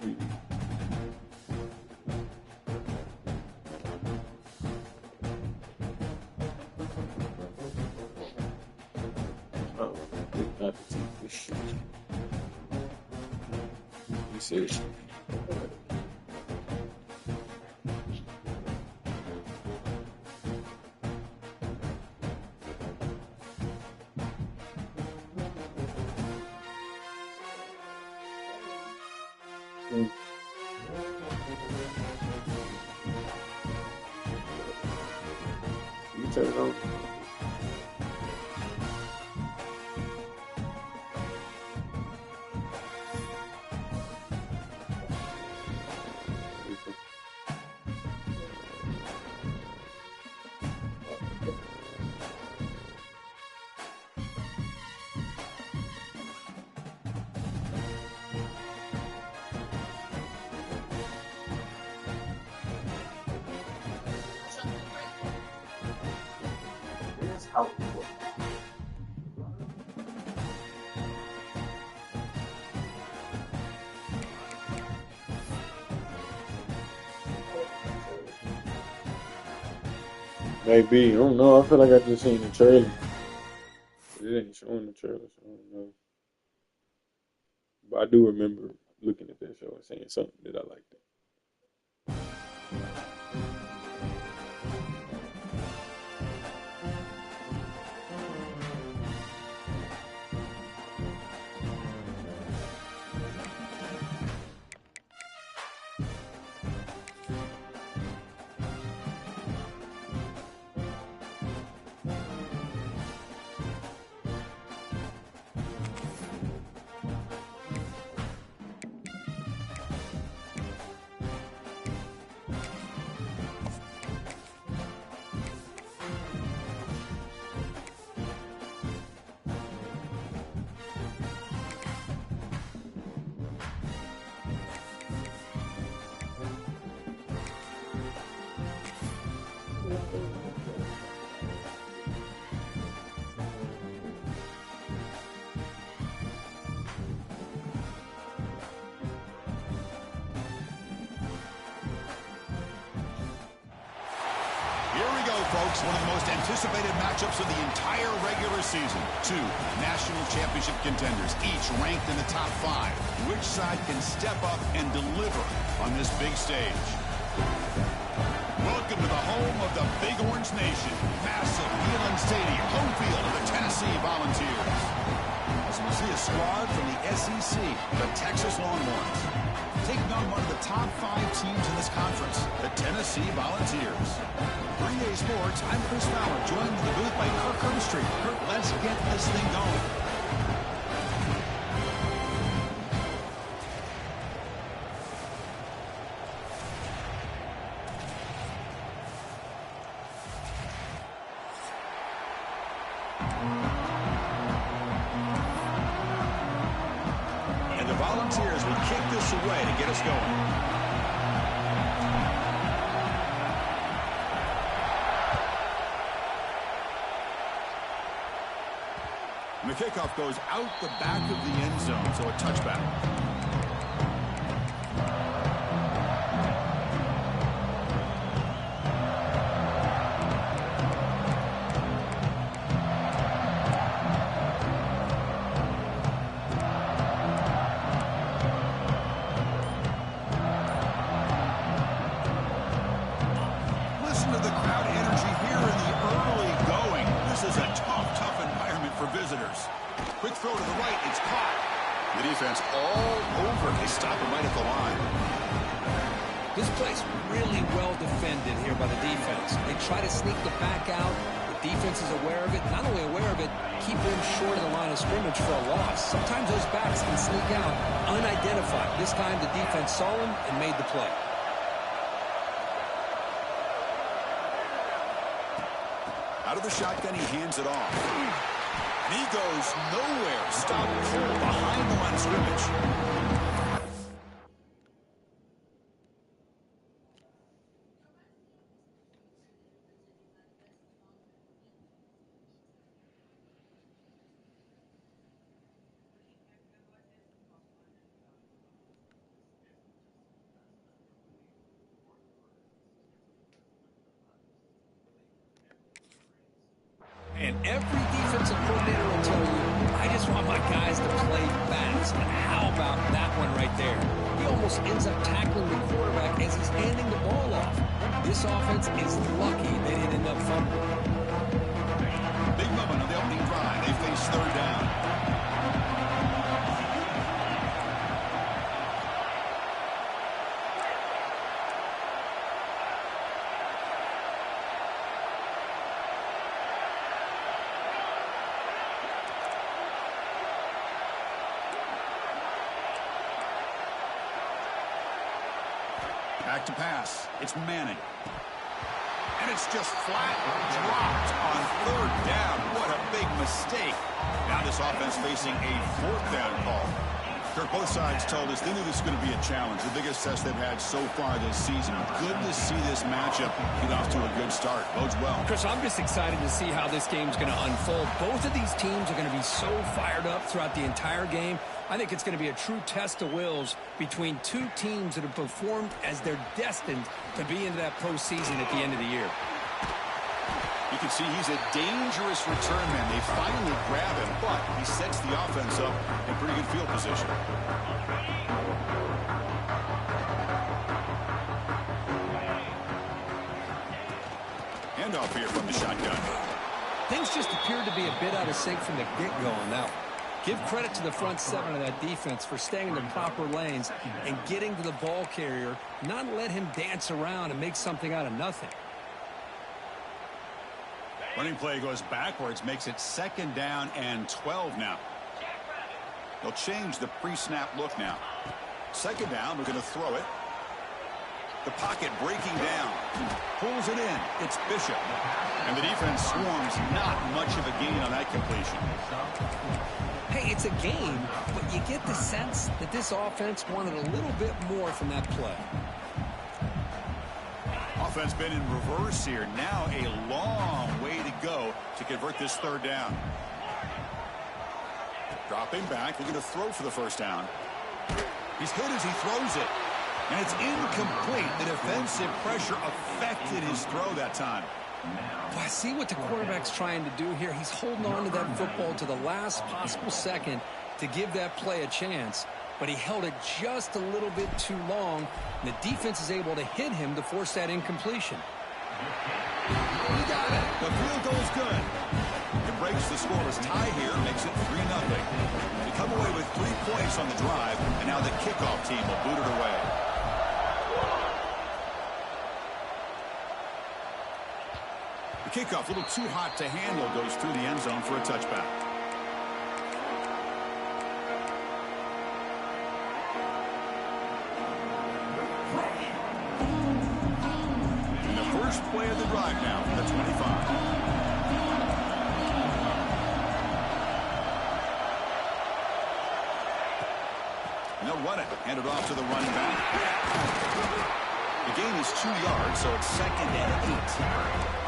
Oh, not to take this shit. He said, you turn it on. Maybe, I don't know. I feel like I just seen the trailer. It ain't showing the trailer, so I don't know. But I do remember looking at that show and saying something that I liked. Here we go, folks. One of the most anticipated matchups of the entire regular season. Two national championship contenders, each ranked in the top 5. Which side can step up and deliver on this big stage? Welcome to the home of the Bighorns Nation. Massive Neyland Stadium, home field of the Tennessee Volunteers. As we see a squad from the SEC, the Texas Longhorns, taking on one of the top 5 teams in this conference, the Tennessee Volunteers. 3A Sports, I'm Chris Fowler, joined in the booth by Kirk Herbstreit. Kirk, let's get this thing going. And the Volunteers will kick this away to get us going. And the kickoff goes out the back of the end zone, so a touchback. Listen to the crowd energy here in the early going. This is a tough environment for visitors. Quick throw to the right, it's caught. The defense all over. They stop him right at the line. This play's really well defended here by the defense. They try to sneak the back out. The defense is aware of it. Not only aware of it, keep them short of the line of scrimmage for a loss. Sometimes those backs can sneak out unidentified. This time the defense saw him and made the play. Out of the shotgun, he hands it off. And he goes nowhere. Stop pull behind the line of scrimmage. And every defensive coordinator will tell you, I just want my guys to play fast. And how about that one right there? He almost ends up tackling the quarterback as he's handing the ball off. This offense is lucky they didn't end up fumbling. Big moment on the opening drive. They face third down. Back to pass. It's Manning. And it's just flat dropped on third down. What a big mistake. Now this offense facing a fourth down call. Kirk, both sides told us they knew this was going to be a challenge. The biggest test they've had so far this season. Good to see this matchup get off to a good start. Bodes well. Chris, I'm just excited to see how this game's going to unfold. Both of these teams are going to be so fired up throughout the entire game. I think it's going to be a true test of wills between two teams that have performed as they're destined to be into that postseason at the end of the year. You can see he's a dangerous return man. They finally grab him, but he sets the offense up in pretty good field position. Handoff here from the shotgun. Things just appeared to be a bit out of sync from the get-go on that one. Give credit to the front seven of that defense for staying in the proper lanes and getting to the ball carrier, not let him dance around and make something out of nothing. Running play goes backwards, makes it 2nd down and 12 now. They'll change the pre-snap look now. 2nd down, we're going to throw it. The pocket breaking down. Pulls it in. It's Bishop. And the defense swarms. Not much of a gain on that completion. Hey, it's a game, but you get the sense that this offense wanted a little bit more from that play. Offense been in reverse here. Now a long way to go to convert this 3rd down. Dropping back, looking to throw for the 1st down. He's hit as he throws it. And it's incomplete. The defensive pressure affected his throw that time. Well, I see what the quarterback's trying to do here. He's holding on to that football to the last possible second to give that play a chance. But he held it just a little bit too long. And the defense is able to hit him to force that incompletion. He got it. The field goal is good. It breaks the scoreless tie here, makes it 3-0. They come away with 3 points on the drive, and now the kickoff team will boot it away. The kickoff, a little too hot to handle, goes through the end zone for a touchback. And the first play of the drive now from the 25. And they'll run it. Hand it off to the running back. The gain is 2 yards, so it's 2nd and 8.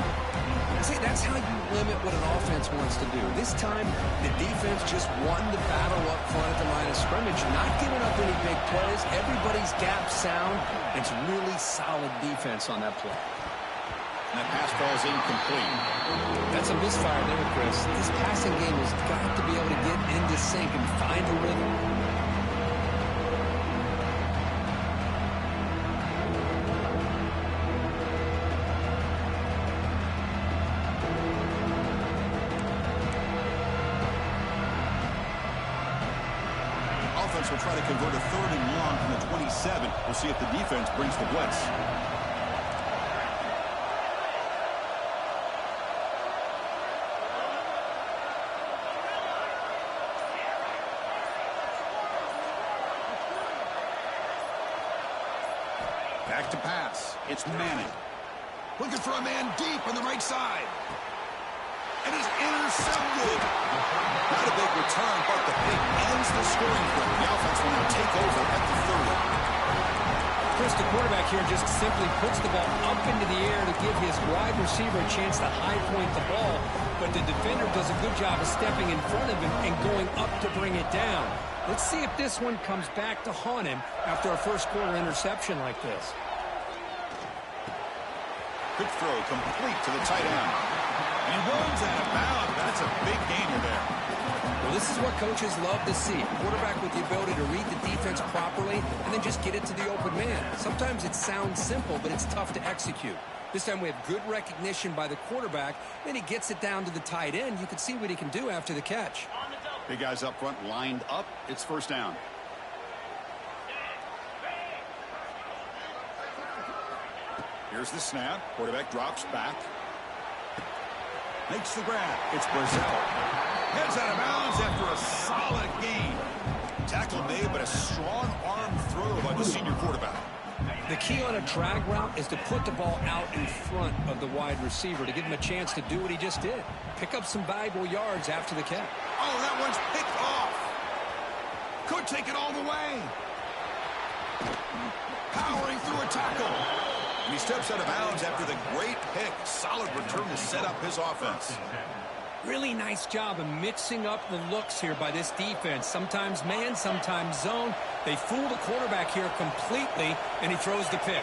See, that's how you limit what an offense wants to do. This time, the defense just won the battle up front at the line of scrimmage, not giving up any big plays. Everybody's gap sound. It's really solid defense on that play. And that pass ball is incomplete. That's a misfire there, Chris. This passing game has got to be able to get into sync and find a rhythm. Will try to convert a 3rd and long from the 27. We'll see if the defense brings the blitz. Back to pass. It's Manning. Looking for a man deep on the right side. And he's intercepted. Not a big return, but the pick ends the scoring play. The offense will now take over at the 30. Chris, the quarterback here just simply puts the ball up into the air to give his wide receiver a chance to high point the ball. But the defender does a good job of stepping in front of him and going up to bring it down. Let's see if this one comes back to haunt him after a first-quarter interception like this. Quick throw complete to the tight end. And he runs out of bounds. That's a big gainer there. Well, this is what coaches love to see. A quarterback with the ability to read the defense properly and then just get it to the open man. Sometimes it sounds simple, but it's tough to execute. This time we have good recognition by the quarterback. Then he gets it down to the tight end. You can see what he can do after the catch. Big guys up front lined up. It's first down. Here's the snap. Quarterback drops back. Makes the grab. It's Brazil. Heads out of bounds after a solid gain. Tackle made, but a strong arm throw by the senior quarterback. The key on a drag route is to put the ball out in front of the wide receiver to give him a chance to do what he just did. Pick up some valuable yards after the catch. Oh, that one's picked off. Could take it all the way. Powering through a tackle. And he steps out of bounds after the great pick. Solid return to set up his offense. Really nice job of mixing up the looks here by this defense. Sometimes man, sometimes zone. They fool the quarterback here completely, and he throws the pick.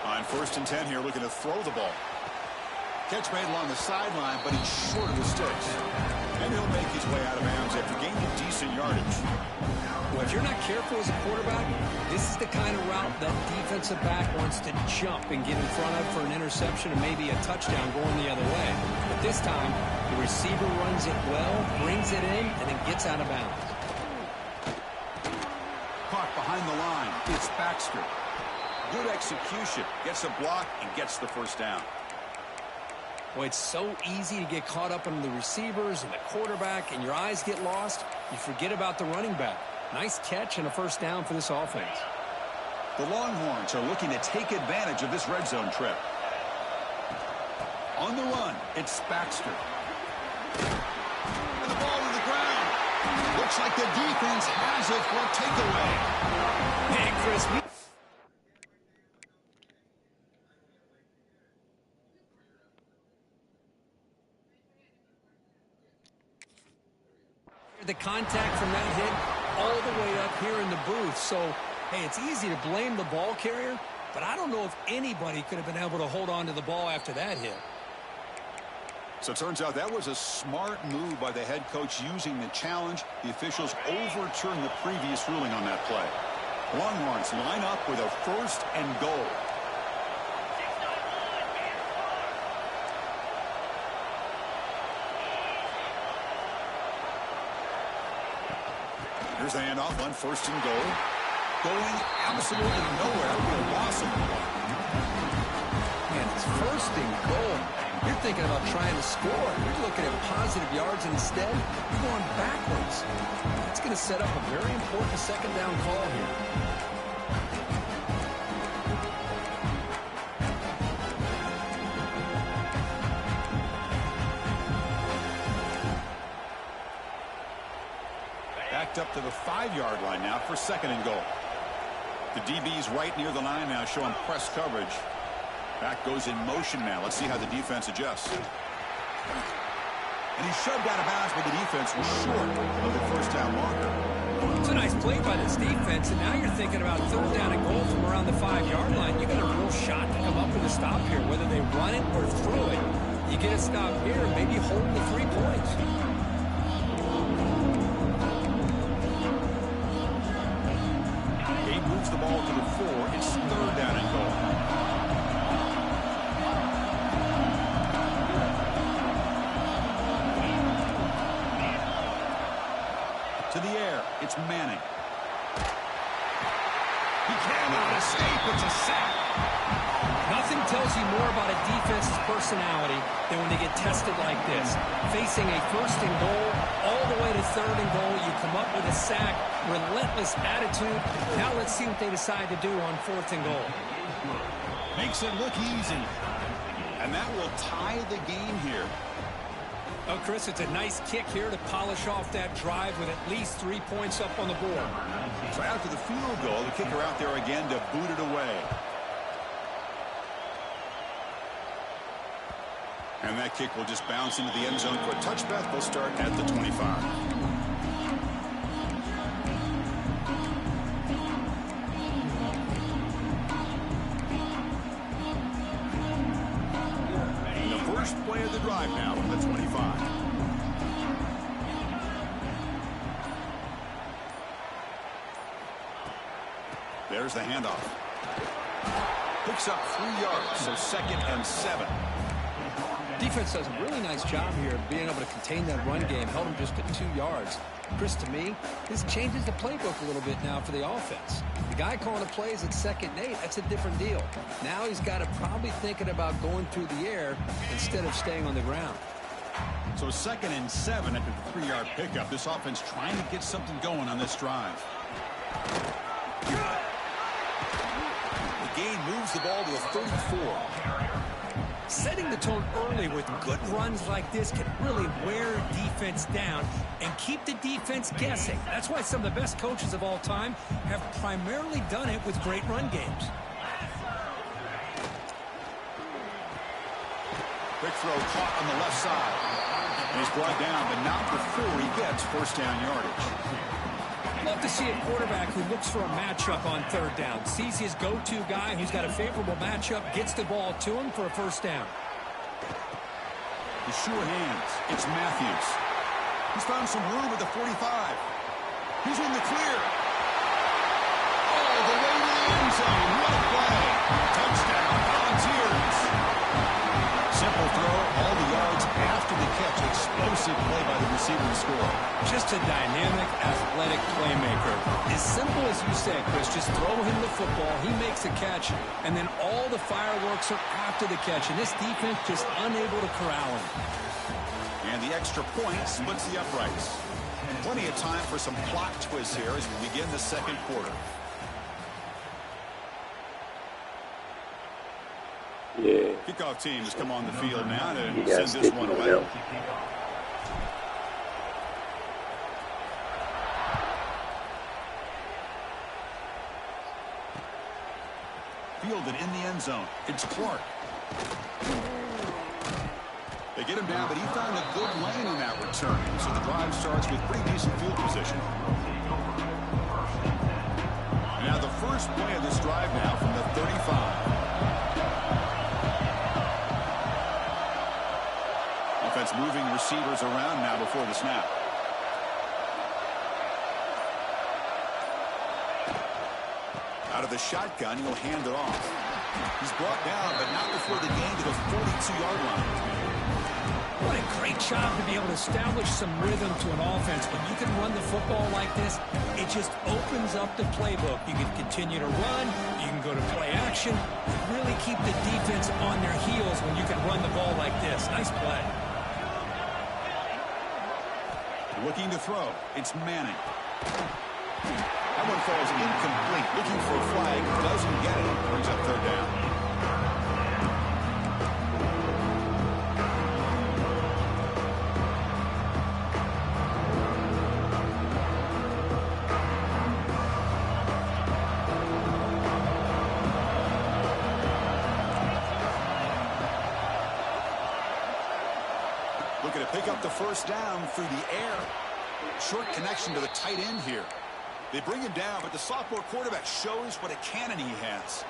On 1st and 10 here, looking to throw the ball. Catch made along the sideline, but he's short of the sticks. And he'll make his way out of bounds after gaining decent yardage. Well, if you're not careful as a quarterback, this is the kind of route that defensive back wants to jump and get in front of for an interception and maybe a touchdown going the other way. But this time, the receiver runs it well, brings it in, and then gets out of bounds. Caught behind the line. It's Baxter. Good execution. Gets a block and gets the first down. Boy, it's so easy to get caught up on the receivers and the quarterback, and your eyes get lost. You forget about the running back. Nice catch and a first down for this offense. The Longhorns are looking to take advantage of this red zone trip. On the run, it's Baxter. And the ball to the ground. Looks like the defense has it for a takeaway. Man, Chris, the contact from that hit all the way up here in the booth. So, hey, it's easy to blame the ball carrier, but I don't know if anybody could have been able to hold on to the ball after that hit. So it turns out that was a smart move by the head coach using the challenge. The officials overturned the previous ruling on that play. Longhorns line up with a 1st and goal. Here's the handoff on 1st and goal. Going absolutely nowhere. That would be a loss of the ball. Man, it's 1st and goal. You're thinking about trying to score. You're looking at positive yards, and instead, you're going backwards. That's going to set up a very important 2nd down call here. Backed up to the 5-yard line now for 2nd and goal. The DB's right near the line now, showing press coverage. Back goes in motion now. Let's see how the defense adjusts. And he shoved out of bounds, but the defense was short of the 1st down marker. It's a nice play by this defense, and now you're thinking about 3rd down and goal from around the 5-yard line. You got a real shot to come up with a stop here, whether they run it or throw it. You get a stop here, maybe hold the 3 points. Moves the ball to the 4. It's 3rd down and goal. To the air. It's Manning. He cannot escape. It's a sack. Nothing tells you more about a defense's personality than when they get tested like this. Facing a 1st and goal, all the way to 3rd and goal, you come up with a sack, relentless attitude. Now let's see what they decide to do on 4th and goal. Makes it look easy. And that will tie the game here. Oh, Chris, it's a nice kick here to polish off that drive with at least 3 points up on the board. So after the field goal, the kicker out there again to boot it away. And that kick will just bounce into the end zone for a touchback. They'll start at the 25. There's the handoff. Picks up 3 yards, so 2nd and 7. Defense does a really nice job here of being able to contain that run game. Held him just at 2 yards. Chris, to me, this changes the playbook a little bit now for the offense. The guy calling the plays at 2nd and 8, that's a different deal. Now he's got to probably thinking about going through the air instead of staying on the ground. So 2nd and 7 after the 3-yard pickup. This offense trying to get something going on this drive. The gain moves the ball to the 34. Setting the tone early with good runs like this can really wear defense down and keep the defense guessing. That's why some of the best coaches of all time have primarily done it with great run games. Quick throw caught on the left side. And he's brought down, but not before he gets first down yardage. Love to see a quarterback who looks for a matchup on 3rd down. Sees his go-to guy who's got a favorable matchup, gets the ball to him for a first down. The sure hands. It's Matthews. He's found some room at the 45. He's in the clear. All the way to the end zone. What a play. Touchdown, Volunteers. Simple throw, all the yards after the catch. Explosive play by the receiver to score. Just a dynamic, athletic playmaker. As simple as you said, Chris, just throw him the football, he makes a catch, and then all the fireworks are after the catch. And this defense just unable to corral him. And the extra point splits the uprights. Plenty of time for some plot twists here as we begin the 2nd quarter. Yeah. Kickoff teams come on the field now to You send guys this stick one it away. out. Fielded in the end zone. It's Clark. They get him down, but he found a good lane in that return. So the drive starts with pretty decent field position. Now the first play of this drive now from the 35. Offense moving receivers around now before the snap. Out of the shotgun, he'll hand it off. He's brought down, but not before the gain to the 42-yard line. What a great job to be able to establish some rhythm to an offense. When you can run the football like this, it just opens up the playbook. You can continue to run, you can go to play action, really keep the defense on their heels when you can run the ball like this. Nice play. Looking to throw. It's Manning. That one falls incomplete. Looking for a flag. Doesn't get it. Brings up 3rd down. Looking to pick up the first down through the air. Short connection to the tight end here. They bring him down, but the sophomore quarterback shows what a cannon he has.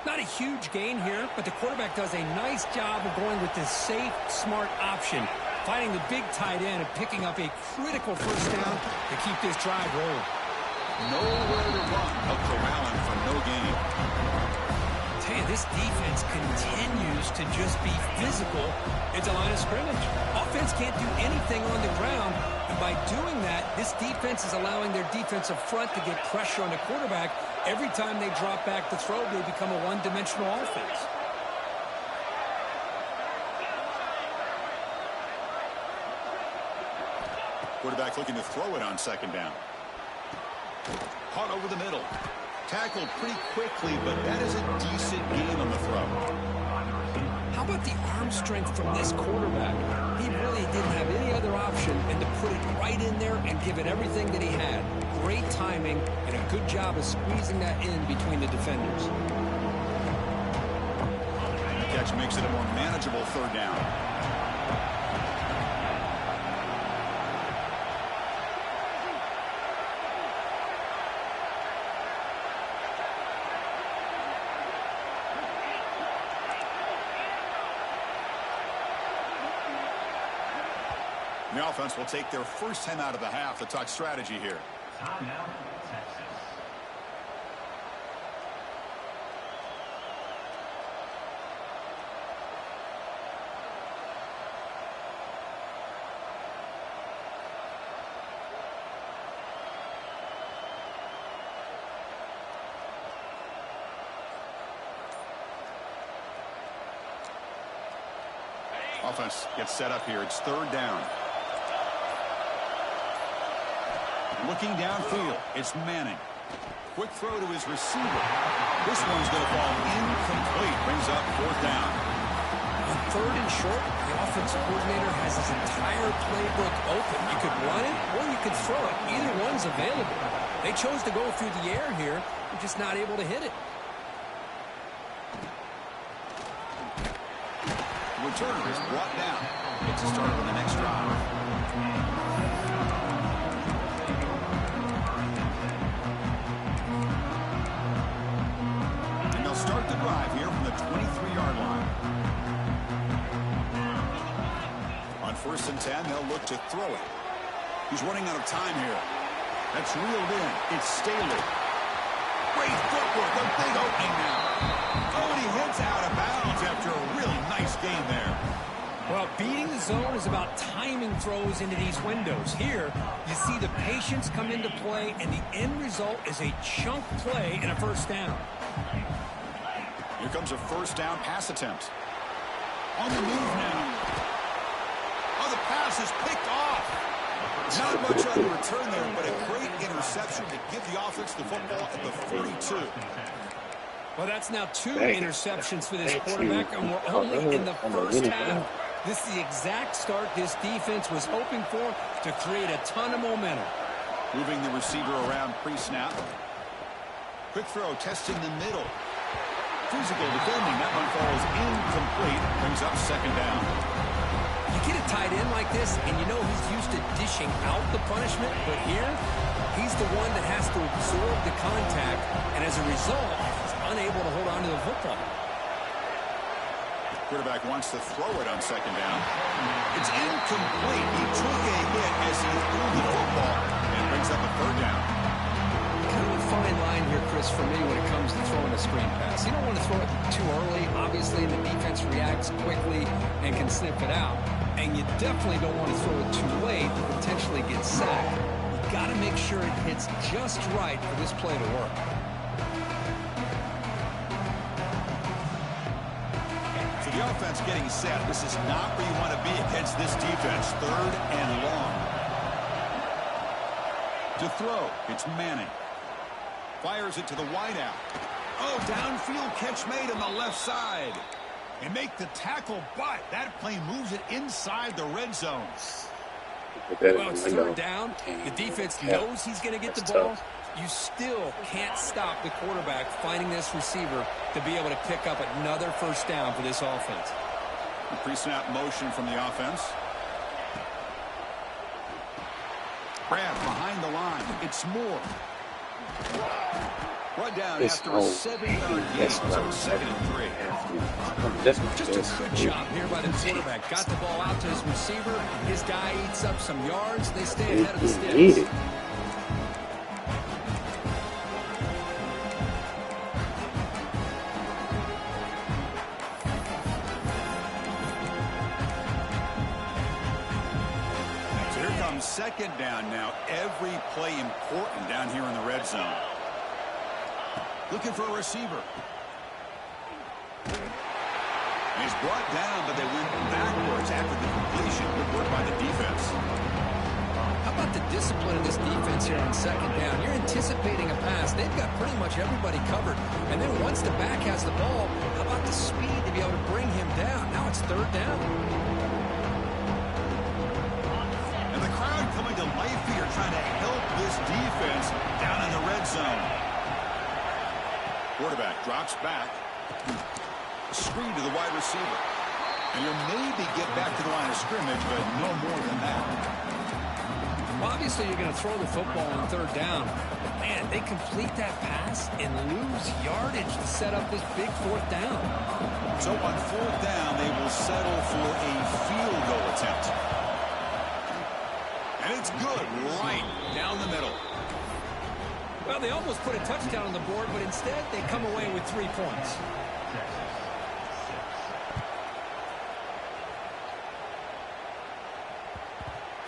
Not a huge gain here, but the quarterback does a nice job of going with this safe, smart option, finding the big tight end and picking up a critical first down to keep this drive rolling. Nowhere to run, but corralling for no gain. I tell you, this defense continues to just be physical at the line of scrimmage. Offense can't do anything on the ground, and by doing that, this defense is allowing their defensive front to get pressure on the quarterback. Every time they drop back to throw, they become a one-dimensional offense. Quarterback looking to throw it on 2nd down. Caught over the middle. Tackled pretty quickly, but that is a decent gain on the throw. How about the arm strength from this quarterback? He really didn't have any other option and to put it right in there and give it everything that he had. Great timing and a good job of squeezing that in between the defenders. The catch makes it a more manageable 3rd down. The offense will take their first 10 out of the half to talk strategy here. Offense gets set up here. It's third down. Looking downfield, it's Manning. Quick throw to his receiver. This one's going to fall incomplete. Brings up fourth down. On third and short, the offensive coordinator has his entire playbook open. You could run it or you could throw it. Either one's available. They chose to go through the air here. They're just not able to hit it. Returner is brought down. It's a start on the next drive. And they'll start the drive here from the 23-yard line. On 1st and 10, they'll look to throw it. He's running out of time here. That's reeled in. It's Staley. Great footwork. A big opening now. Oh, and he heads out of bounds after a really nice gain there. Well, beating the zone is about timing throws into these windows. Here, you see the patience come into play, and the end result is a chunk play and a first down. Here comes a first down pass attempt. On the move now. Oh, the pass is picked off. Not much on the return there, but a great interception to give the offense the football at the 42. Well, that's now 2 interceptions for this quarterback, and we're only in the first half. This is the exact start this defense was hoping for to create a ton of momentum. Moving the receiver around pre-snap. Quick throw, testing the middle. Physical defending. That one falls incomplete. Brings up second down. You get a tight end like this, and you know he's used to dishing out the punishment, but here, he's the one that has to absorb the contact, and as a result, he's unable to hold on to the football. Quarterback wants to throw it on second down. It's incomplete. He took a hit as he threw the football, and brings up a third down. Kind of a fine line here, Chris, for me when it comes to throwing a screen pass. You don't want to throw it too early. Obviously, the defense reacts quickly and can sniff it out. And you definitely don't want to throw it too late and potentially get sacked. You got to make sure it hits just right for this play to work. So the offense getting set. This is not where you want to be against this defense. Third and long. To throw, it's Manning. Fires it to the wideout. Oh, downfield catch made on the left side. And make the tackle, but that play moves it inside the red zone. Well, it's third down. The defense knows he's going to get the ball. You still can't stop the quarterback finding this receiver to be able to pick up another first down for this offense. The pre-snap motion from the offense. Grab behind the line. It's Moore. Brought down after a 7-yard gain, so it's 2nd and 3. Just a good job here by the quarterback. Got the ball out to his receiver. His guy eats up some yards. They stay ahead of the sticks. So here comes second down now. Every play important down here in the red zone. Looking for a receiver. He's brought down, but they went backwards after the completion. Good work by the defense. How about the discipline of this defense here on second down? You're anticipating a pass. They've got pretty much everybody covered. And then once the back has the ball, how about the speed to be able to bring him down? Now it's third down. And the crowd coming to life here, trying to help this defense down in the red zone. Quarterback drops back. Screen to the wide receiver. And you'll maybe get back to the line of scrimmage, but no more than that. Well, obviously, you're going to throw the football on third down. But, man, they complete that pass and lose yardage to set up this big fourth down. So on fourth down, they will settle for a field goal attempt. And it's good right down the middle. Well, they almost put a touchdown on the board, but instead they come away with 3 points.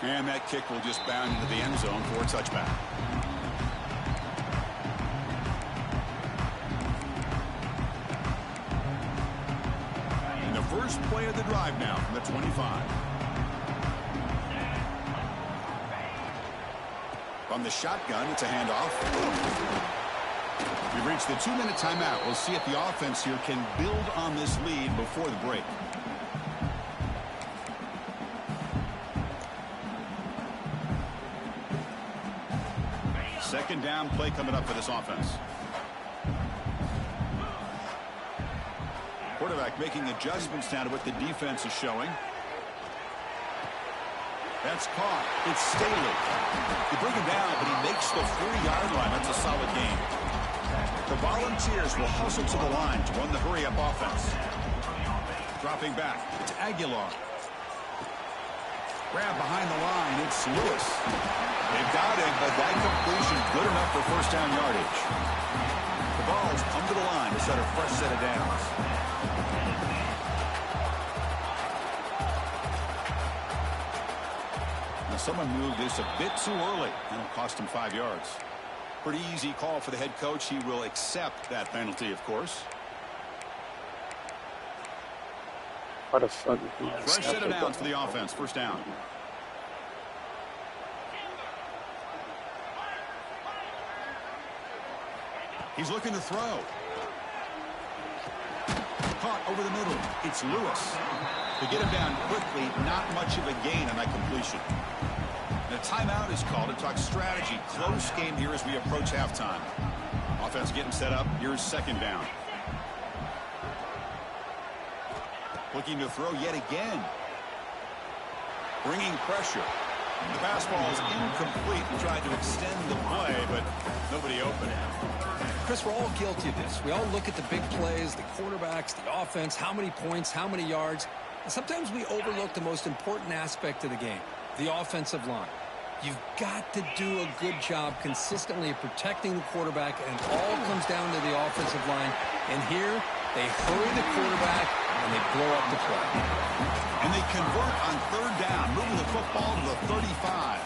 And that kick will just bound into the end zone for a touchback. And the first play of the drive now from the 25. From the shotgun, it's a handoff. We've reached the 2-minute timeout. We'll see if the offense here can build on this lead before the break. Second down play coming up for this offense. Quarterback making adjustments now to what the defense is showing. That's caught. It's Staley. You bring him down, but he makes the 3-yard line. That's a solid gain. The Volunteers will hustle to the line to run the hurry-up offense. Dropping back. It's Aguilar. Grab behind the line. It's Lewis. They've got him, but that completion good enough for first down yardage. The Vols come to the line to set a fresh set of downs. Now someone moved this a bit too early, and it'll cost him 5 yards. Pretty easy call for the head coach. He will accept that penalty, of course. What the fuck? Fresh set of downs for the offense. First down. He's looking to throw. Caught over the middle. It's Lewis. To get him down quickly, not much of a gain on that completion. And a timeout is called to talk strategy. Close game here as we approach halftime. Offense getting set up. Here's second down. Looking to throw yet again. Bringing pressure. The pass ball is incomplete. He tried to extend the play, but nobody open. Chris, we're all guilty of this. We all look at the big plays, the quarterbacks, the offense, how many points, how many yards. And sometimes we overlook the most important aspect of the game, the offensive line. You've got to do a good job consistently of protecting the quarterback, and it all comes down to the offensive line. And here, they hurry the quarterback, and they blow up the play. And they convert on third down, moving the football to the 35.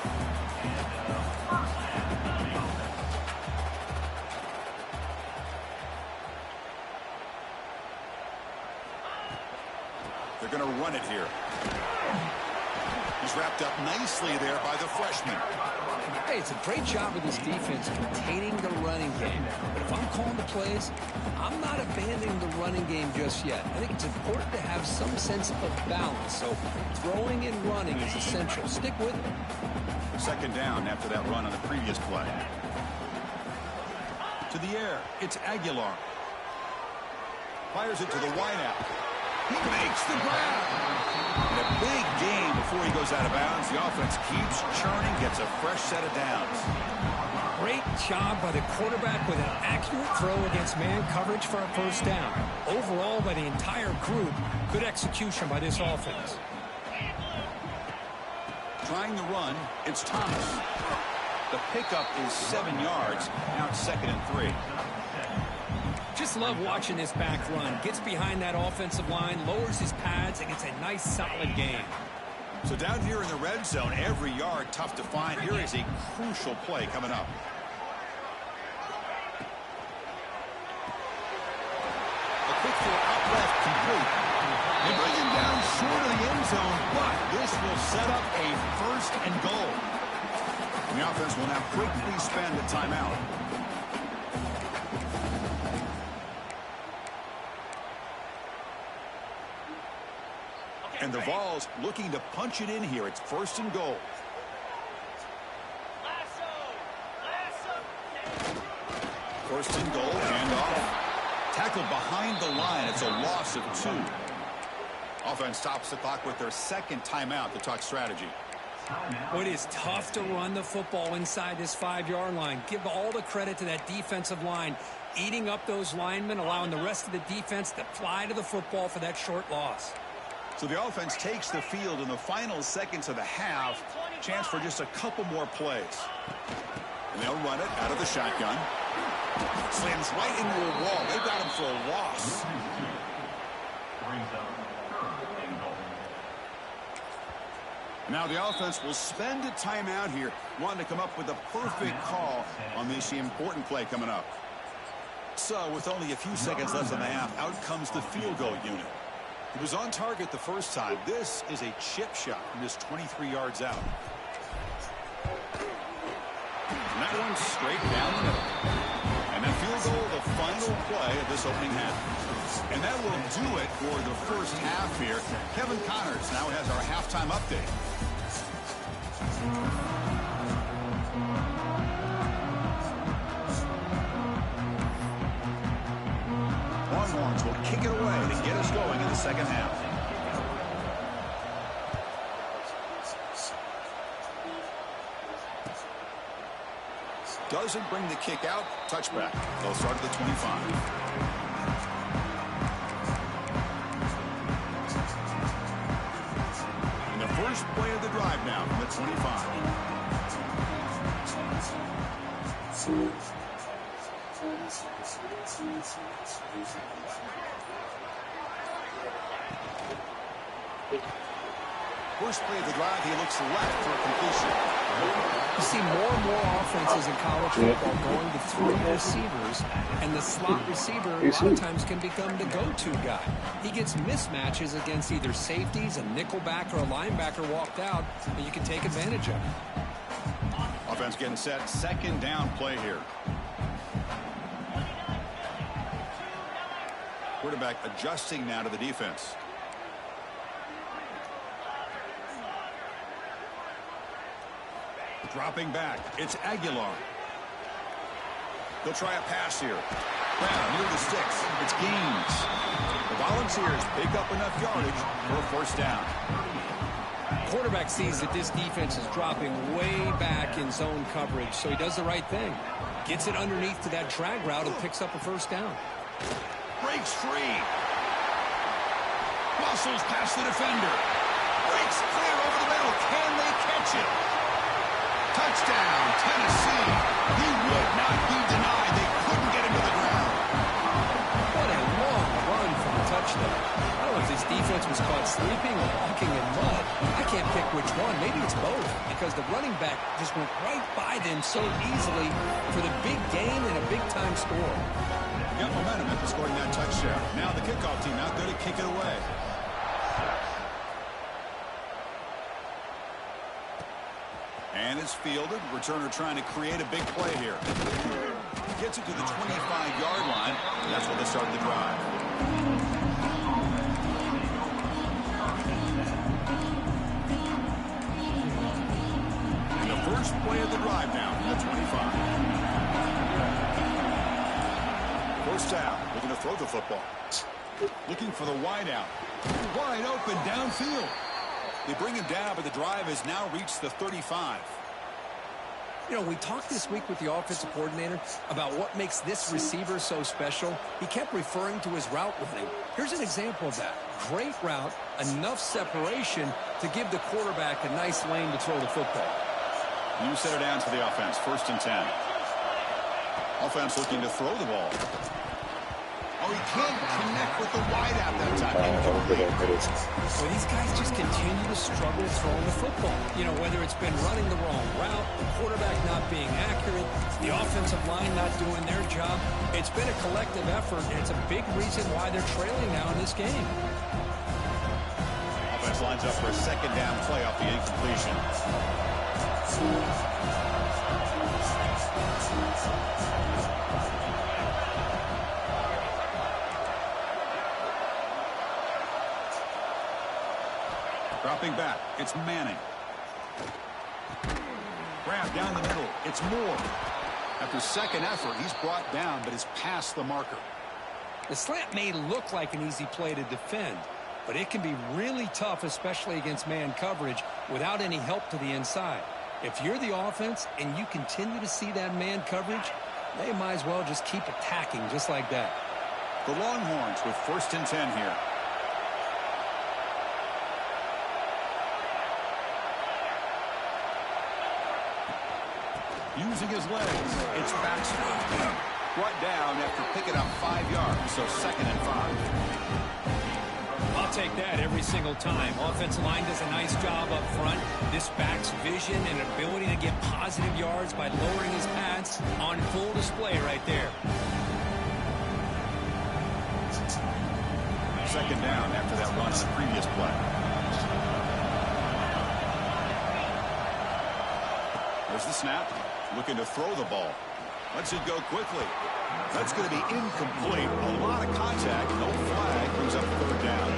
They're going to run it here. He's wrapped up nicely there by the freshman. Hey, it's a great job of this defense containing the running game. But if I'm calling the plays, I'm not abandoning the running game just yet. I think it's important to have some sense of balance. So throwing and running is essential. Stick with it. Second down after that run on the previous play. To the air, it's Aguilar. Fires it to the wideout. He makes the grab. And a big gain before he goes out of bounds. The offense keeps churning, gets a fresh set of downs. Great job by the quarterback with an accurate throw against man coverage for a first down. Overall, by the entire group, good execution by this offense. Trying to run, it's Thomas. The pickup is 7 yards. Now it's 2nd and 3. Just love watching this back run. Gets behind that offensive line, lowers his pads, and gets a nice, solid gain. So down here in the red zone, every yard tough to find. Here is a crucial play coming up. A quick throw out left, complete. They bring him down short of the end zone, but this will set up a 1st and goal. And the offense will now quickly spend a timeout. And the Vols looking to punch it in here. It's 1st and goal. First and goal, handoff. Tackled behind the line. It's a loss of 2. Offense stops the clock with their 2nd timeout to talk strategy. Well, it is tough to run the football inside this 5-yard line. Give all the credit to that defensive line, eating up those linemen, allowing the rest of the defense to fly to the football for that short loss. So the offense takes the field in the final seconds of the half. Chance for just a couple more plays. And they'll run it out of the shotgun. Slams right into a wall. They've got him for a loss. Now the offense will spend a timeout here, wanting to come up with a perfect call on this important play coming up. So with only a few seconds left in the half, out comes the field goal unit. He was on target the first time. This is a chip shot from just 23 yards out. And that one's straight down the middle. And that field goal, the final play of this opening half. And that will do it for the first half here. Kevin Connors now has our halftime update. Longhorns will kick it away to get us going in the second half. Doesn't bring the kick out. Touchback. They'll start at the 25. And the first play of the drive now from the 25. First play of the drive, he looks left for a completion. You see more and more offenses in college football going to three receivers, and the slot receiver a lot of times can become the go-to guy. He gets mismatches against either safeties, a nickelback, or a linebacker walked out, and you can take advantage of it. Offense getting set. Second down play here. Quarterback adjusting now to the defense. Dropping back. It's Aguilar. They'll try a pass here. Brown near the sticks. It's Gaines. The Volunteers pick up enough yardage for a first down. Quarterback sees that this defense is dropping way back in zone coverage, so he does the right thing. Gets it underneath to that drag route and picks up a first down. Breaks free. Muscles past the defender. Breaks clear over the middle. Can they catch it? Touchdown, Tennessee. He would not be denied. They couldn't get him to the ground. What a long run for a touchdown. I don't know if this defense was caught sleeping or walking in mud. I can't pick which one. Maybe it's both, because the running back just went right by them so easily for the big gain and a big-time score. Got momentum after scoring that touchdown. Now the kickoff team out there to kick it away. And it's fielded. Returner trying to create a big play here. Gets it to the 25-yard line. And that's where they start the drive. And the first play of the drive now from the 25. First down. Looking to throw the football. Looking for the wide out. Wide open downfield. They bring him down, but the drive has now reached the 35. You know, we talked this week with the offensive coordinator about what makes this receiver so special. He kept referring to his route running. Here's an example of that. Great route, enough separation to give the quarterback a nice lane to throw the football. New set of downs for the offense. 1st and 10. Offense looking to throw the ball. Oh, he can't connect with the wide out that time. Well, these guys just continue to struggle throwing the football. You know, whether it's been running the wrong route, the quarterback not being accurate, the offensive line not doing their job. It's been a collective effort, and it's a big reason why they're trailing now in this game. Offense lines up for a second down play off the incompletion. Dropping back, it's Manning. Grab down the middle, it's Moore. After second effort, he's brought down, but is past the marker. The slant may look like an easy play to defend, but it can be really tough, especially against man coverage, without any help to the inside. If you're the offense and you continue to see that man coverage, they might as well just keep attacking just like that. The Longhorns with 1st and 10 here. Using his legs, it's Baxter. Brought down after picking up 5 yards, so 2nd and 5. I'll take that every single time. Offensive line does a nice job up front. This back's vision and ability to get positive yards by lowering his pads on full display right there. second down after that run on the previous play. There's the snap. Looking to throw the ball. Lets it go quickly. That's going to be incomplete. A lot of contact. No flag. Brings up third down.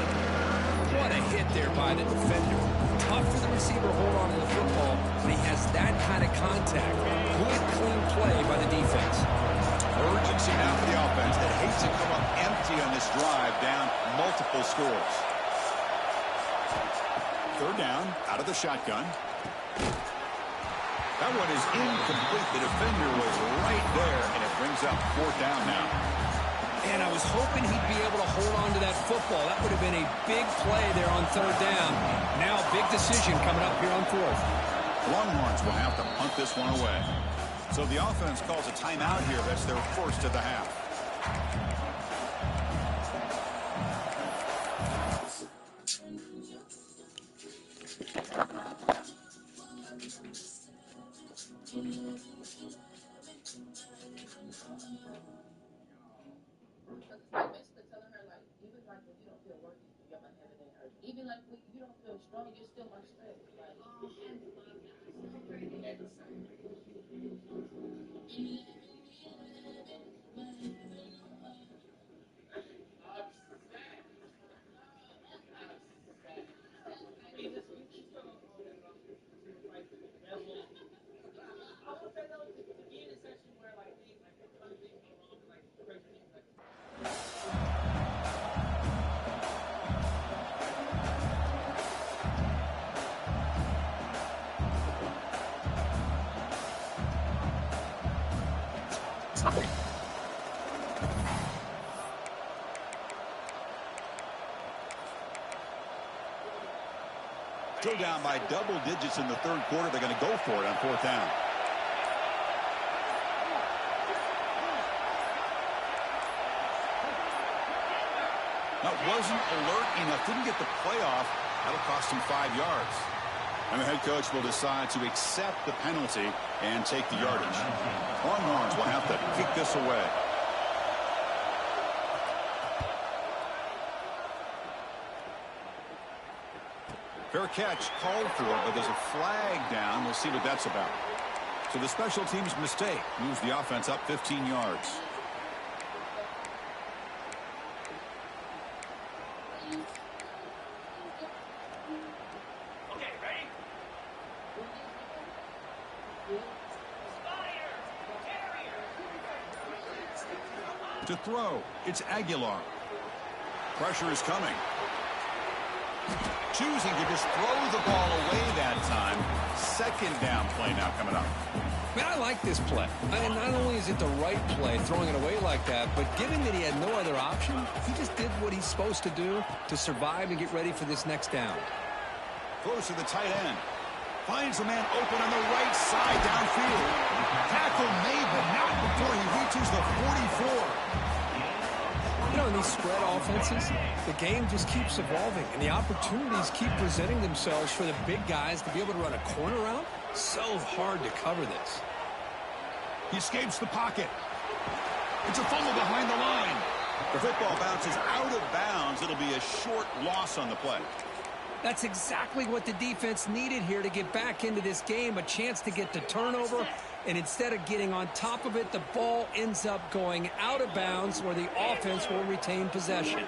What a hit there by the defender. Tough for the receiver to hold on to the football, but he has that kind of contact. Good, clean play by the defense. Urgency now for the offense that hates to come up empty on this drive, down multiple scores. Third down, out of the shotgun. That one is incomplete. The defender was right there, and it brings up fourth down now. And I was hoping he'd be able to hold on to that football. That would have been a big play there on third down. Now, big decision coming up here on fourth. Longhorns will have to punt this one away. So the offense calls a timeout here. That's their first of the half. Even like when you don't feel strong, you're still my strength. Still down by double digits in the third quarter. They're going to go for it on fourth down. That wasn't alert enough. Didn't get the playoff. That'll cost him 5 yards. And the head coach will decide to accept the penalty and take the yardage. Longhorns will have to kick this away. Fair catch called for, but there's a flag down. We'll see what that's about. So the special teams mistake moves the offense up 15 yards. Okay, ready? To throw, it's Aguilar. Pressure is coming. Choosing to just throw the ball away that time. Second down play now coming up. Man, I like this play. Not only is it the right play, throwing it away like that, but given that he had no other option, he just did what he's supposed to do to survive and get ready for this next down. Throws to the tight end. Finds a man open on the right side downfield. Tackle made, but not before he reaches the 44. You know, in these spread offenses, the game just keeps evolving, and the opportunities keep presenting themselves for the big guys to be able to run a corner route. So hard to cover this. He escapes the pocket. It's a fumble behind the line. The football bounces out of bounds. It'll be a short loss on the play. That's exactly what the defense needed here to get back into this game, a chance to get the turnover. And instead of getting on top of it, the ball ends up going out of bounds where the offense will retain possession.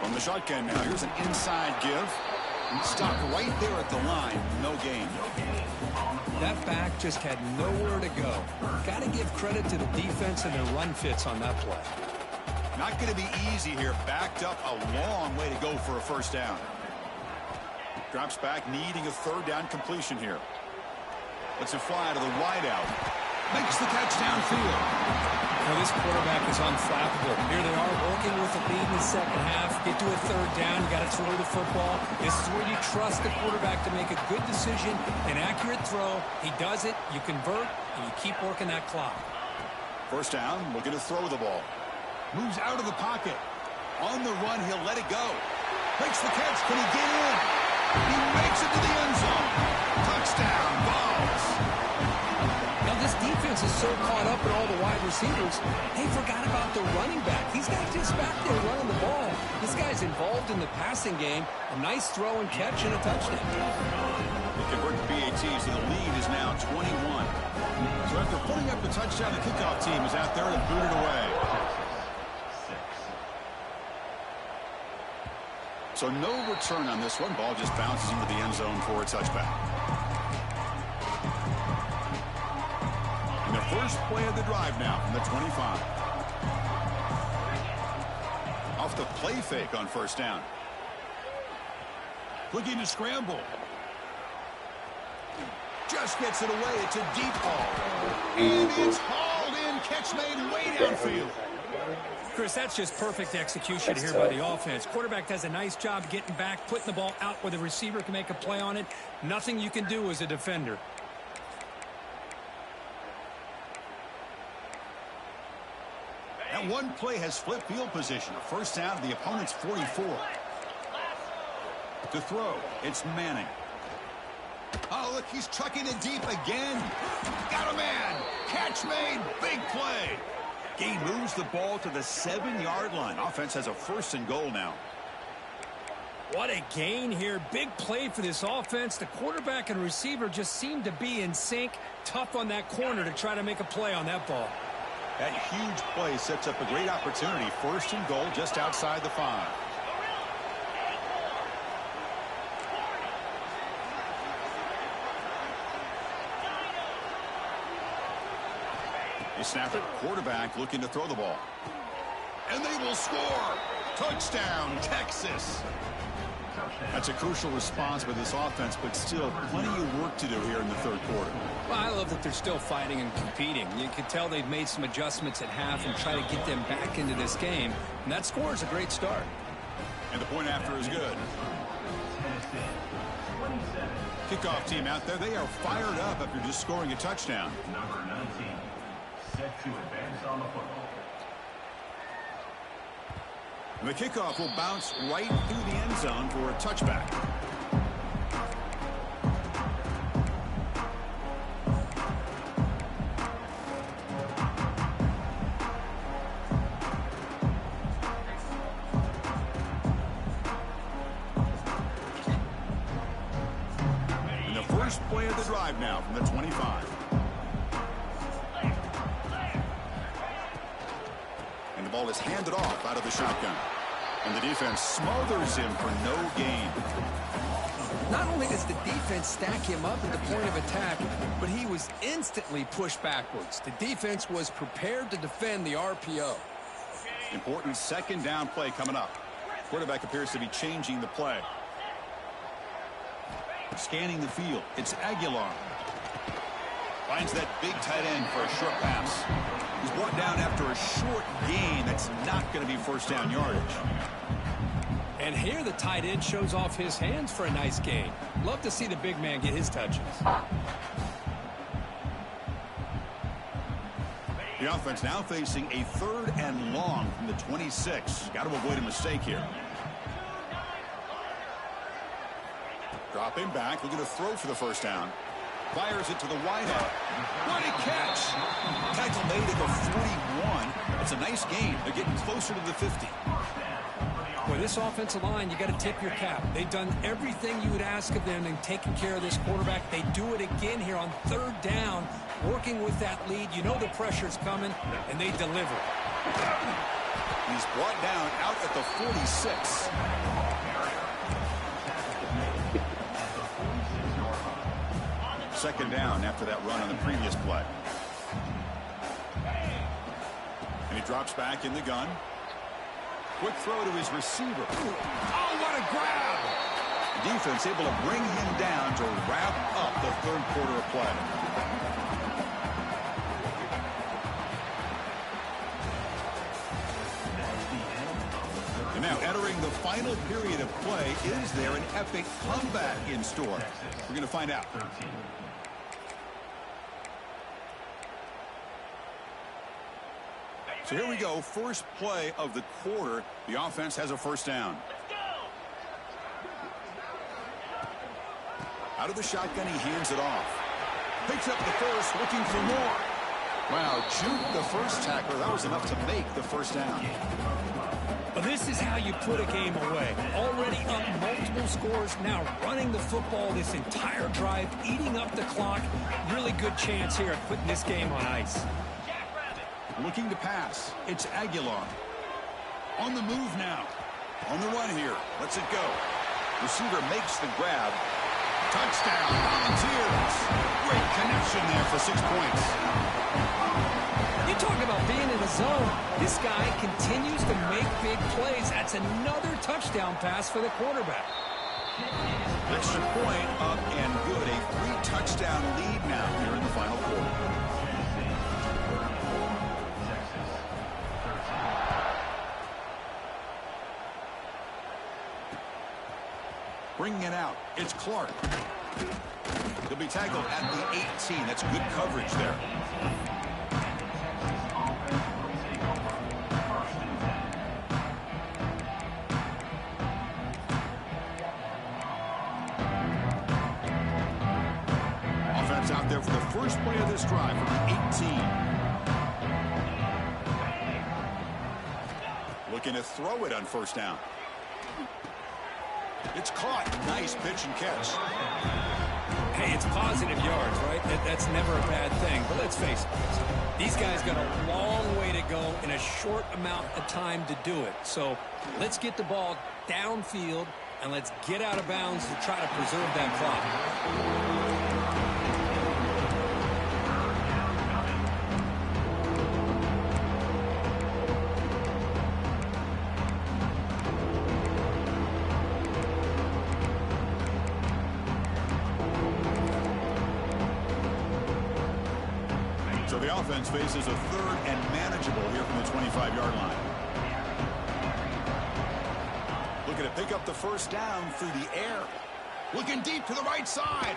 From the shotgun now, here's an inside give. Stopped right there at the line. No gain. That back just had nowhere to go. Got to give credit to the defense and their run fits on that play. Not going to be easy here. Backed up a long way to go for a first down. Drops back, needing a third down completion here. Lets it fly to the wideout. Makes the catch downfield. Now this quarterback is unflappable. Here they are working with the lead in the second half. Get to a third down. You got to throw the football. This is where you trust the quarterback to make a good decision, an accurate throw. He does it. You convert, and you keep working that clock. First down, looking to throw the ball. Moves out of the pocket. On the run, he'll let it go. Makes the catch. Can he get in? He makes it to the end zone. Touchdown, Vols. Now this defense is so caught up in all the wide receivers, they forgot about the running back. He's not just back there running the ball. This guy's involved in the passing game. A nice throw and catch and a touchdown. They convert the PAT, so the lead is now 21. So after putting up the touchdown, the kickoff team is out there to boot it away. So no return on this one. Ball just bounces into the end zone for a touchback. And the first play of the drive now from the 25. Off the play fake on first down. Looking to scramble. Just gets it away. It's a deep ball. And it's hauled in. Catch made way downfield. Chris, that's just perfect execution here by the offense. Quarterback does a nice job getting back, putting the ball out where the receiver can make a play on it. Nothing you can do as a defender. That one play has flipped field position. A first down to the opponent's 44. To throw, it's Manning. Oh, look, he's trucking it deep again. Got a man. Catch made. Big play. He moves the ball to the 7-yard line. Offense has a first and goal now. What a gain here. Big play for this offense. The quarterback and receiver just seem to be in sync. Tough on that corner to try to make a play on that ball. That huge play sets up a great opportunity. First and goal just outside the 5. They snap it. Quarterback looking to throw the ball. And they will score. Touchdown, Texas. That's a crucial response by this offense, but still plenty of work to do here in the third quarter. Well, I love that they're still fighting and competing. You can tell they've made some adjustments at half and try to get them back into this game. And that score is a great start. And the point after is good. Kickoff team out there. They are fired up after just scoring a touchdown. Number 19, set to advance on the football. And the kickoff will bounce right through the end zone for a touchback. And the first play of the drive now from the 25. And the ball is handed off out of the shotgun. And the defense smothers him for no gain. Not only does the defense stack him up at the point of attack, but he was instantly pushed backwards. The defense was prepared to defend the RPO. Important second down play coming up. Quarterback appears to be changing the play. Scanning the field. It's Aguilar. Finds that big tight end for a short pass. He's brought down after a short gain. That's not going to be first down yardage. And here the tight end shows off his hands for a nice gain. Love to see the big man get his touches. The offense now facing a 3rd and long from the 26. Got to avoid a mistake here. Dropping back, looking to throw for the first down. Fires it to the wideout. What a catch! Tackle made at the 41. It's a nice gain. They're getting closer to the 50. With this offensive line, you got to tip your cap. They've done everything you would ask of them in taking care of this quarterback. They do it again here on 3rd down, working with that lead. You know the pressure's coming, and they deliver. He's brought down out at the 46. Second down after that run on the previous play. And he drops back in the gun. Quick throw to his receiver. Oh, what a grab! The defense able to bring him down to wrap up the 3rd quarter of play. And now entering the final period of play, is there an epic comeback in store? We're going to find out. So here we go, first play of the quarter. The offense has a first down. Out of the shotgun, he hands it off. Picks up the first, looking for more. Wow, juke the first tackler. That was enough to make the first down. Well, this is how you put a game away. Already up multiple scores, now running the football this entire drive, eating up the clock. Really good chance here at putting this game on ice. Looking to pass. It's Aguilar. On the move now. On the run here. Lets it go. Receiver makes the grab. Touchdown, Volunteers. Great connection there for 6 points. You talk about being in the zone. This guy continues to make big plays. That's another touchdown pass for the quarterback. Extra point up and good. A 3-touchdown lead now here in the final quarter. Bringing it out. It's Clark. He'll be tackled at the 18. That's good coverage there. Offense out there for the first play of this drive from the 18. Looking to throw it on first down. It's caught. Nice pitch and catch. Hey, it's positive yards, right? That's never a bad thing. But let's face it, these guys got a long way to go in a short amount of time to do it. So let's get the ball downfield, and let's get out of bounds to try to preserve that clock. So the offense faces a third and manageable here from the 25-yard line. Looking to pick up the first down through the air. Looking deep to the right side.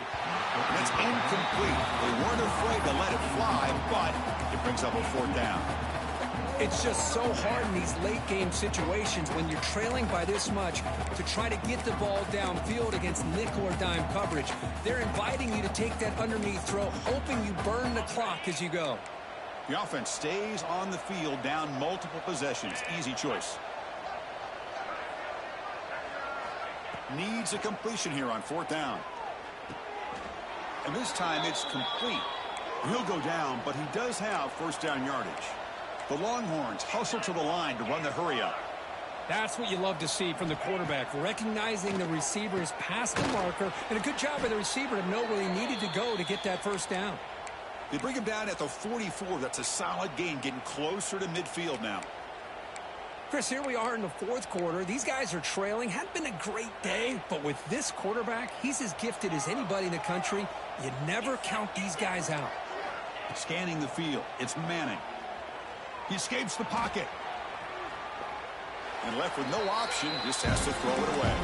That's incomplete. They weren't afraid to let it fly, but it brings up a fourth down. It's just so hard in these late-game situations when you're trailing by this much to try to get the ball downfield against nickel or dime coverage. They're inviting you to take that underneath throw, hoping you burn the clock as you go. The offense stays on the field down multiple possessions. Easy choice. Needs a completion here on fourth down. And this time it's complete. He'll go down, but he does have first down yardage. The Longhorns hustle to the line to run the hurry up. That's what you love to see from the quarterback, recognizing the receiver's past the marker, and a good job by the receiver to know where he needed to go to get that first down. They bring him down at the 44. That's a solid gain, getting closer to midfield now. Chris, here we are in the fourth quarter. These guys are trailing. Hadn't been a great day, but with this quarterback, he's as gifted as anybody in the country. You never count these guys out. Scanning the field. It's Manning. He escapes the pocket. And left with no option, just has to throw it away.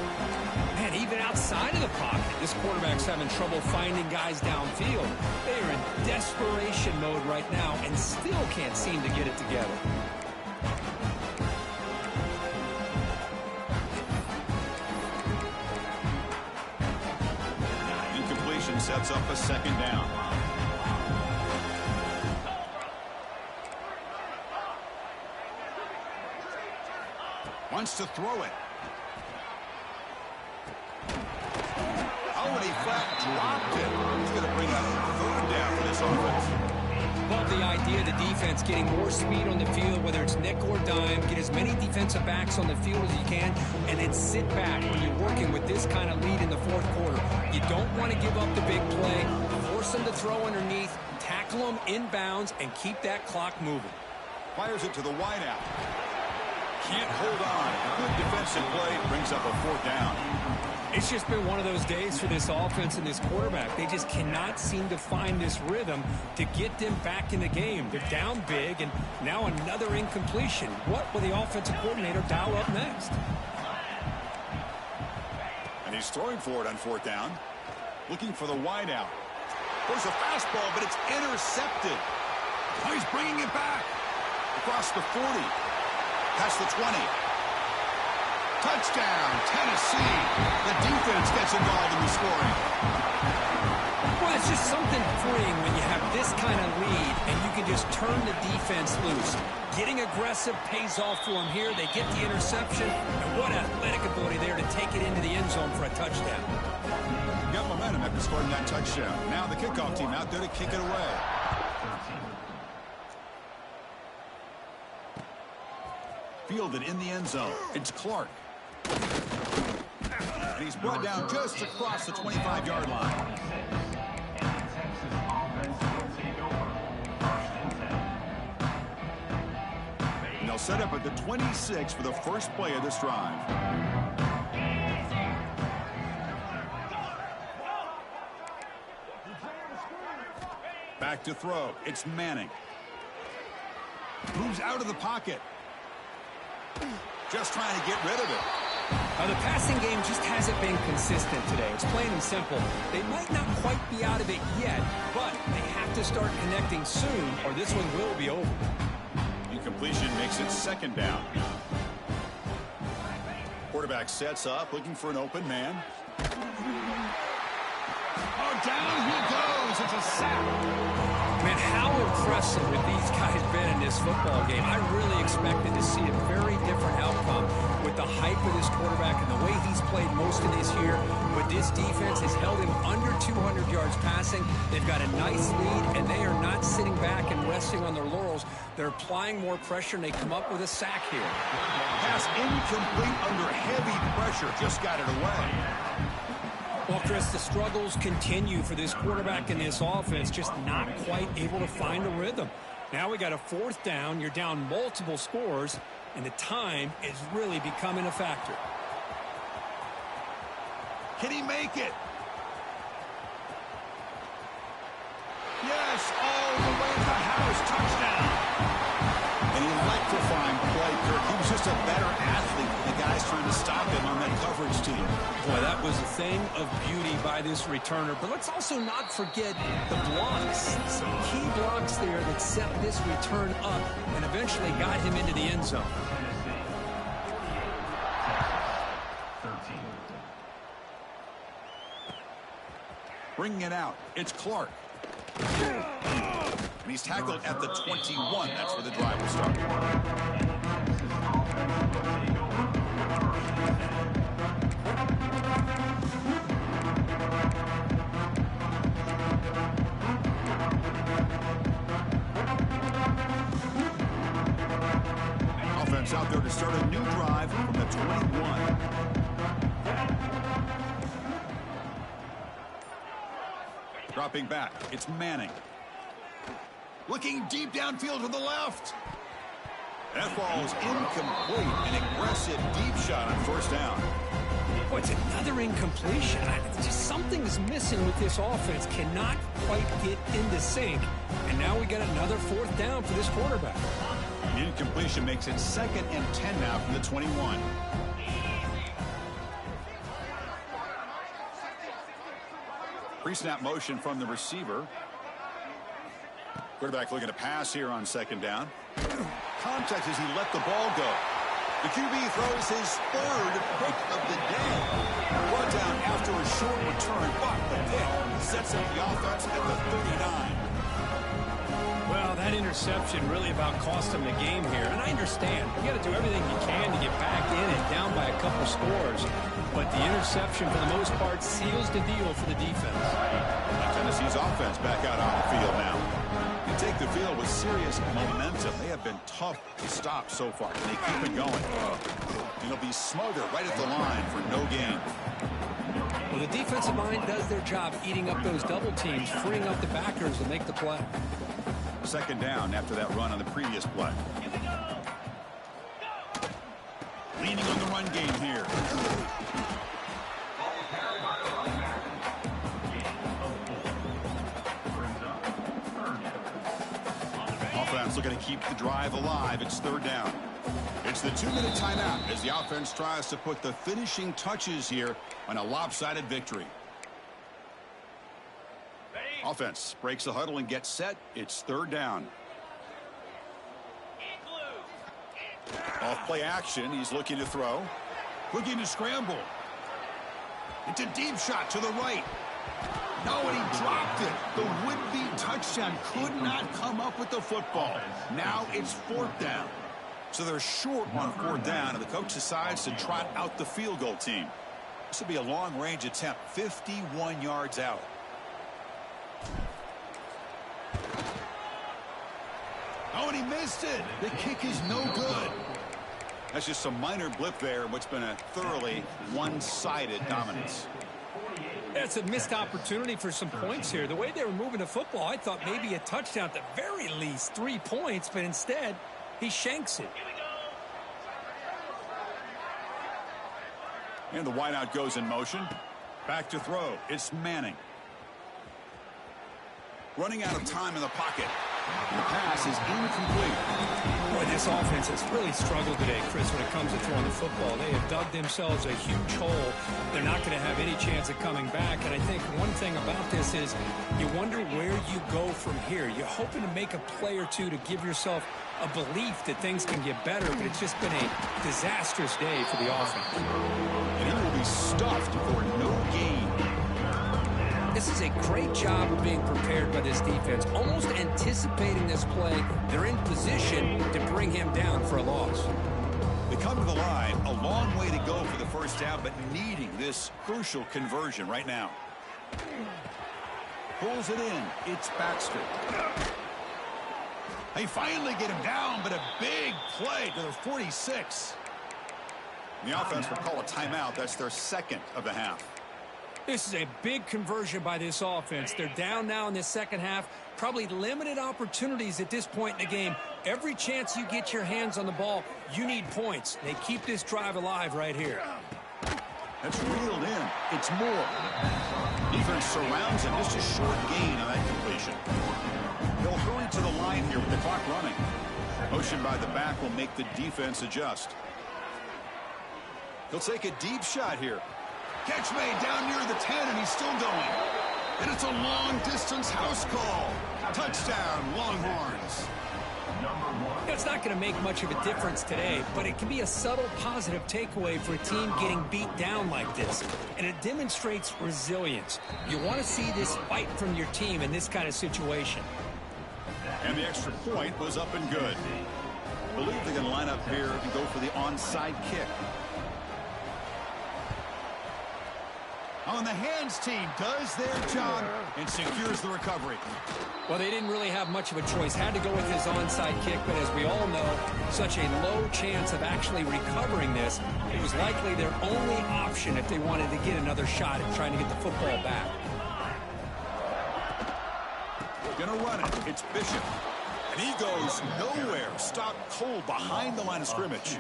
Man, even outside of the pocket, this quarterback's having trouble finding guys downfield. They are in desperation mode right now and still can't seem to get it together. Incompletion sets up a second down. Wants to throw it. Oh, and he flat dropped it. He's going to bring up third down for this offense. Love the idea of the defense getting more speed on the field, whether it's nickel or dime, get as many defensive backs on the field as you can, and then sit back when you're working with this kind of lead in the fourth quarter. You don't want to give up the big play, force them to throw underneath, tackle them inbounds, and keep that clock moving. Fires it to the wideout. Can't hold on. Good defensive play brings up a fourth down. It's just been one of those days for this offense and this quarterback. They just cannot seem to find this rhythm to get them back in the game. They're down big, and now another incompletion. What will the offensive coordinator dial up next? And he's throwing for it on fourth down. Looking for the wideout. There's a fastball, but it's intercepted. Oh, he's bringing it back. Across the 40. Past the 20. Touchdown, Tennessee. The defense gets involved in the scoring. Well, it's just something freeing when you have this this kind of lead, and you can just turn the defense loose. Getting aggressive pays off for them here. They get the interception, and what athletic ability there to take it into the end zone for a touchdown. Got momentum after scoring that touchdown. Now the kickoff team out there to kick it away. Fielded in the end zone. It's Clark. And he's brought down just across the 25-yard line. And they'll set up at the 26 for the first play of this drive. Back to throw. It's Manning. Moves out of the pocket. Just trying to get rid of it. The passing game just hasn't been consistent today. It's plain and simple. They might not quite be out of it yet, but they have to start connecting soon, or this one will be over. Incompletion makes it second down. Quarterback sets up, looking for an open man. Oh, down he goes. It's a sack. Man, how impressive have these guys been in this football game? I really expected to see a very different outcome with the hype of this quarterback and the way he's played most of this year. But this defense has held him under 200 yards passing. They've got a nice lead, and they are not sitting back and resting on their laurels. They're applying more pressure, and they come up with a sack here. Pass incomplete under heavy pressure. Just got it away. Well, Chris, the struggles continue for this quarterback in this offense, just not quite able to find a rhythm. Now we got a fourth down. You're down multiple scores, and the time is really becoming a factor. Can he make it? Yes, all the way to the house. Touchdown. An electrifying play, Kirk. He was just a better athlete than the guys trying to stop him on that coverage team. Boy, that was a thing of beauty by this returner. But let's also not forget the blocks. Some key blocks there that set this return up and eventually got him into the end zone. Bringing it out. It's Clark. And he's tackled at the 21. That's where the drive will start. Offense out there to start a new drive from the 21. Dropping back, it's Manning. Looking deep downfield to the left. That ball is incomplete. An aggressive deep shot on first down. Boy, it's another incompletion. Just something's missing with this offense. Cannot quite get into sync. And now we got another fourth down for this quarterback. Incompletion makes it 2nd and 10 now from the 21. Pre-snap motion from the receiver. Quarterback looking to pass here on 2nd down. Contact as he let the ball go. The QB throws his 3rd pick of the day. Brought down after a short return, but the pick sets up the offense at the 39. Well, that interception really about cost him the game here. And I understand. You got to do everything you can to get back in and down by a couple scores. But the interception, for the most part, seals the deal for the defense. Tennessee's offense back out on the field now. They take the field with serious momentum. They have been tough to stop so far. Can they keep it going? It'll be smothered right at the line for no gain. Well, the defensive line does their job eating up those double teams, freeing up the backers to make the play. 2nd down after that run on the previous play. Leaning on the run game here. Offense looking to keep the drive alive. It's 3rd down. It's the 2-minute timeout as the offense tries to put the finishing touches here on a lopsided victory. Offense breaks the huddle and gets set. It's 3rd down. Off play action. He's looking to throw. Looking to scramble. It's a deep shot to the right. No, and he dropped it. The would-be touchdown touchdown. Could not come up with the football. Now it's 4th down. So they're short on 4th down, and the coach decides to trot out the field goal team. This will be a long-range attempt, 51 yards out. Oh, and he missed it. The kick is no good. That's just some minor blip there in what's been a thoroughly one-sided dominance. That's a missed opportunity for some points here. The way they were moving the football, I thought maybe a touchdown at the very least, 3 points, but instead he shanks it. And the wideout goes in motion. Back to throw. It's Manning. Running out of time in the pocket. The pass is incomplete. Boy, this offense has really struggled today, Chris, when it comes to throwing the football. They have dug themselves a huge hole. They're not going to have any chance of coming back. And I think one thing about this is you wonder where you go from here. You're hoping to make a play or two to give yourself a belief that things can get better, but it's just been a disastrous day for the offense. And he will be stuffed for no gain. This is a great job of being prepared by this defense, almost anticipating this play. They're in position to bring him down for a loss. They come to the line, a long way to go for the first down, but needing this crucial conversion right now. Pulls it in. It's Baxter. They finally get him down, but a big play to the 46. The offense will call a timeout. That's their 2nd of the half. This is a big conversion by this offense. They're down now in the second half. Probably limited opportunities at this point in the game. Every chance you get your hands on the ball, you need points. They keep this drive alive right here. That's reeled in. It's Moore. Defense surrounds him. Just a short gain on that completion. They'll hurry to the line here with the clock running. Motion by the back will make the defense adjust. He'll take a deep shot here. Catch made down near the 10, and he's still going. And it's a long-distance house call. Touchdown, Longhorns. It's not going to make much of a difference today, but it can be a subtle positive takeaway for a team getting beat down like this. And it demonstrates resilience. You want to see this fight from your team in this kind of situation. And the extra point was up and good. I believe they're going to line up here and go for the onside kick. Oh, and the hands team does their job and secures the recovery. Well, they didn't really have much of a choice. Had to go with his onside kick, but as we all know, such a low chance of actually recovering this. It was likely their only option if they wanted to get another shot at trying to get the football back. Gonna run it. It's Bishop. And he goes nowhere. Stopped cold behind the line of scrimmage.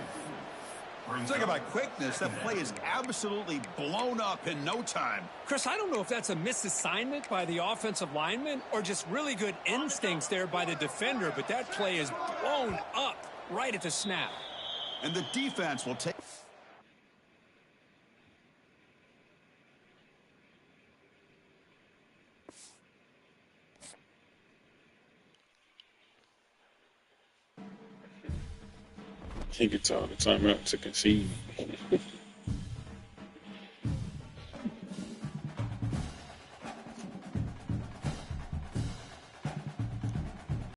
Talk about quickness. That play is absolutely blown up in no time. Chris, I don't know if that's a misassignment by the offensive lineman or just really good instincts there by the defender, but that play is blown up right at the snap. And the defense will take... I think it's all the timeout to concede.